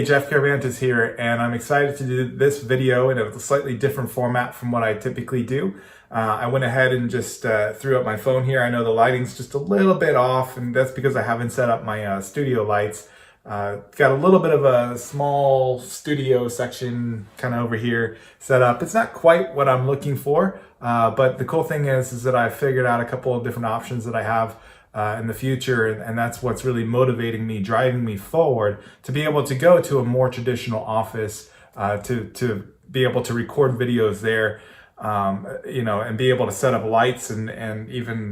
Hey, Jeff Caravantes here, and I'm excited to do this video in a slightly different format from what I typically do. I went ahead and just threw up my phone here. I know the lighting's just a little bit off, and that's because I haven't set up my studio lights. Got a little bit of a small studio section kind of over here set up. It's not quite what I'm looking for, but the cool thing is that I've figured out a couple of different options that I have in the future, and that's what's really motivating me, driving me forward to be able to go to a more traditional office, to be able to record videos there, and be able to set up lights and even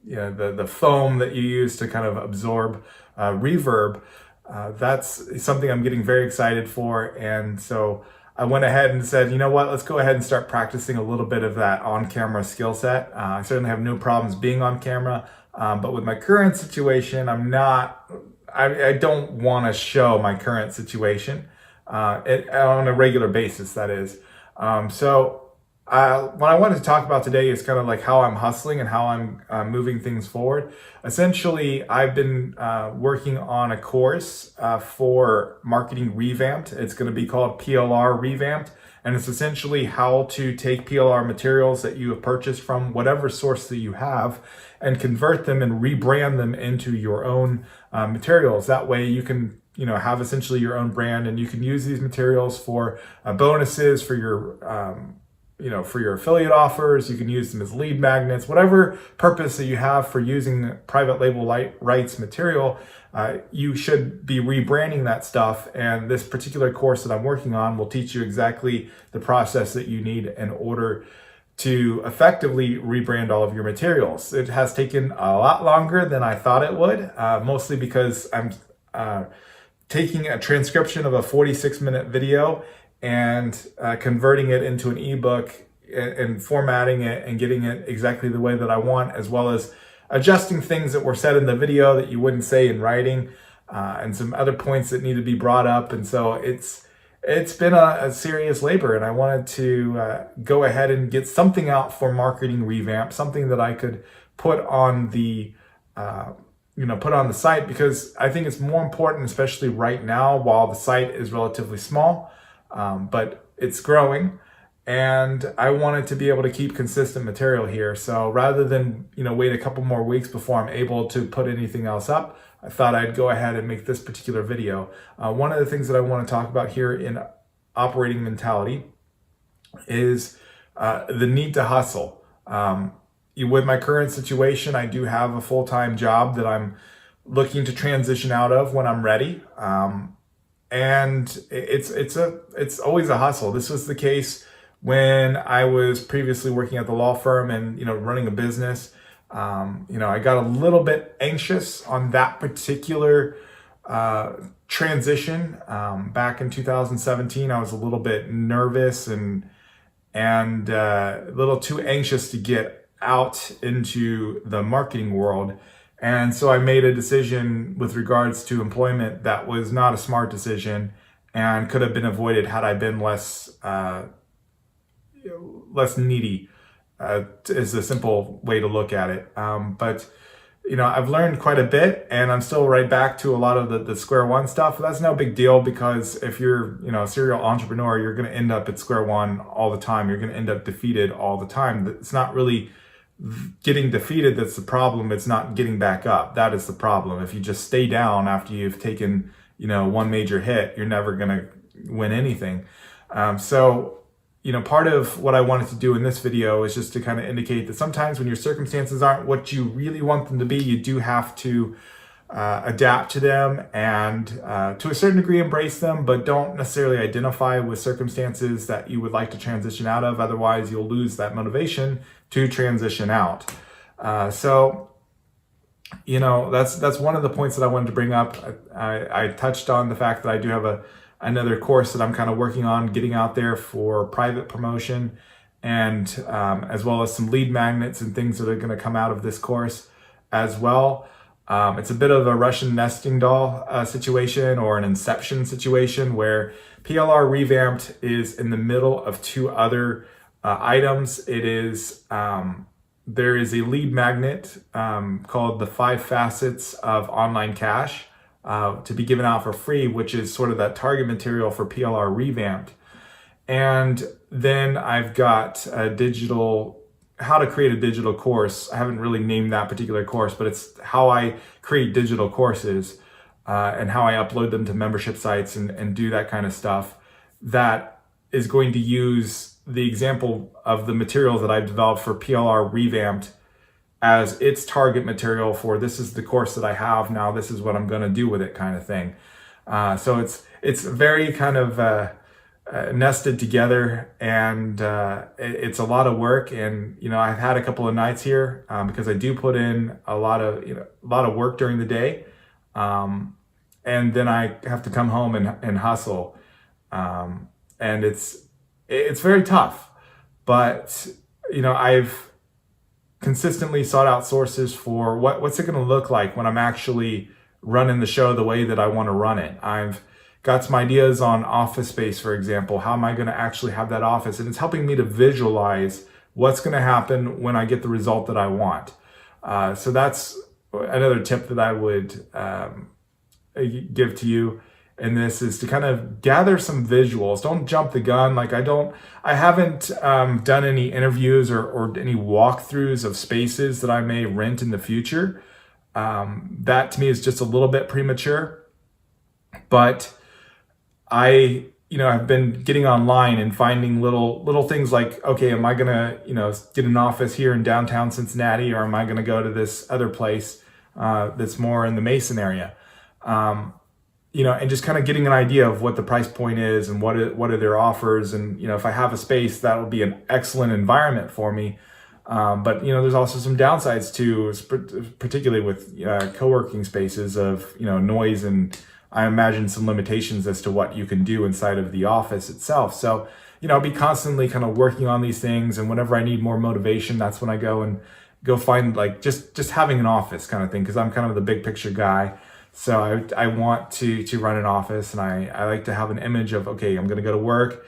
the foam that you use to kind of absorb reverb. That's something I'm getting very excited for, and so I went ahead and said, you know what, let's go ahead and start practicing a little bit of that on-camera skill set. I certainly have no problems being on camera. But with my current situation, I don't want to show my current situation on a regular basis, that is. What I wanted to talk about today is kind of like how I'm hustling and how I'm moving things forward. Essentially, I've been working on a course for Marketing ReVamped. It's going to be called PLR Revamped. And it's essentially how to take PLR materials that you have purchased from whatever source that you have and convert them and rebrand them into your own materials. That way you can, have essentially your own brand, and you can use these materials for bonuses, for your, for your affiliate offers. You can use them as lead magnets, whatever purpose that you have for using private label rights material. You should be rebranding that stuff, and this particular course that I'm working on will teach you exactly the process that you need in order to effectively rebrand all of your materials. It has taken a lot longer than I thought it would, mostly because I'm taking a transcription of a 46-minute video and converting it into an ebook and formatting it and getting it exactly the way that I want, as well as adjusting things that were said in the video that you wouldn't say in writing, and some other points that need to be brought up. And so it's been a serious labor, and I wanted to go ahead and get something out for Marketing ReVamped, something that I could put on the site, because I think it's more important, especially right now while the site is relatively small, but it's growing. And I wanted to be able to keep consistent material here. So rather than, wait a couple more weeks before I'm able to put anything else up, I thought I'd go ahead and make this particular video. One of the things that I want to talk about here in operating mentality is the need to hustle. With my current situation, I do have a full-time job that I'm looking to transition out of when I'm ready. And it's always a hustle. This was the case when I was previously working at the law firm and, running a business. I got a little bit anxious on that particular transition. Back in 2017, I was a little bit nervous and a little too anxious to get out into the marketing world. And so I made a decision with regards to employment that was not a smart decision and could have been avoided had I been less needy, is a simple way to look at it. But I've learned quite a bit, and I'm still right back to a lot of the square one stuff. That's no big deal, because if you're, a serial entrepreneur, you're going to end up at square one all the time. You're going to end up defeated all the time. It's not really getting defeated that's the problem. It's not getting back up. That is the problem. If you just stay down after you've taken, one major hit, you're never going to win anything. Part of what I wanted to do in this video is just to kind of indicate that sometimes when your circumstances aren't what you really want them to be, you do have to adapt to them and to a certain degree embrace them, but don't necessarily identify with circumstances that you would like to transition out of. Otherwise, you'll lose that motivation to transition out. That's one of the points that I wanted to bring up. I touched on the fact that I do have another course that I'm kind of working on getting out there for private promotion, and as well as some lead magnets and things that are going to come out of this course as well. It's a bit of a Russian nesting doll situation, or an inception situation, where PLR Revamped is in the middle of two other items. It is there is a lead magnet called the 5 Facets of Online Cash, to be given out for free, which is sort of that target material for PLR Revamped. And then I've got how to create a digital course. I haven't really named that particular course, but it's how I create digital courses and how I upload them to membership sites and do that kind of stuff. That is going to use the example of the material that I've developed for PLR Revamped as its target material for, this is the course that I have now, this is what I'm going to do with it, kind of thing. So it's very kind of nested together, and it's a lot of work. And I've had a couple of nights here because I do put in a lot of work during the day, and then I have to come home and hustle, and it's very tough. But I've consistently sought out sources for what's it going to look like when I'm actually running the show the way that I want to run it. I've got some ideas on office space, for example. How am I going to actually have that office? And it's helping me to visualize what's going to happen when I get the result that I want. So that's another tip that I would give to you. And this is to kind of gather some visuals. Don't jump the gun. I haven't done any interviews or any walkthroughs of spaces that I may rent in the future. That to me is just a little bit premature. But I've been getting online and finding little things like, okay, am I gonna, get an office here in downtown Cincinnati, or am I gonna go to this other place that's more in the Mason area? And just kind of getting an idea of what the price point is and what are their offers. And, if I have a space, that would be an excellent environment for me. But, there's also some downsides too, particularly with co-working spaces of, noise, and I imagine some limitations as to what you can do inside of the office itself. So, I'll be constantly kind of working on these things. And whenever I need more motivation, that's when I go find just having an office kind of thing. 'Cause I'm kind of the big picture guy. So I want to run an office, and I like to have an image of, okay, I'm going to go to work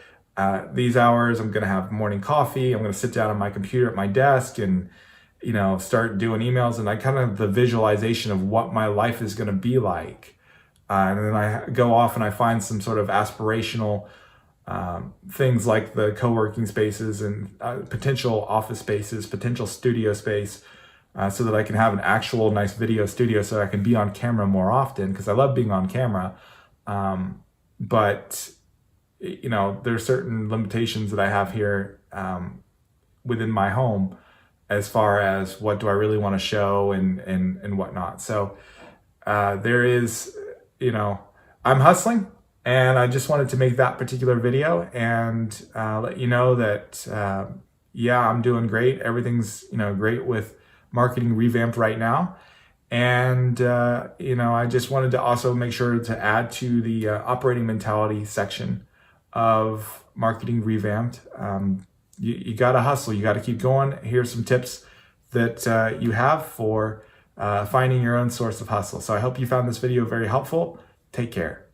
these hours. I'm going to have morning coffee. I'm going to sit down on my computer at my desk and, start doing emails. And I kind of have the visualization of what my life is going to be like. And then I go off and I find some sort of aspirational things like the co-working spaces and potential office spaces, potential studio space, so that I can have an actual nice video studio, so I can be on camera more often, because I love being on camera. But there's certain limitations that I have here within my home as far as what do I really want to show and whatnot. So there is, I'm hustling, and I just wanted to make that particular video and let you know that, I'm doing great. Everything's, great with Marketing ReVamped right now. And, I just wanted to also make sure to add to the operating mentality section of Marketing ReVamped. You got to hustle. You got to keep going. Here's some tips that you have for finding your own source of hustle. So I hope you found this video very helpful. Take care.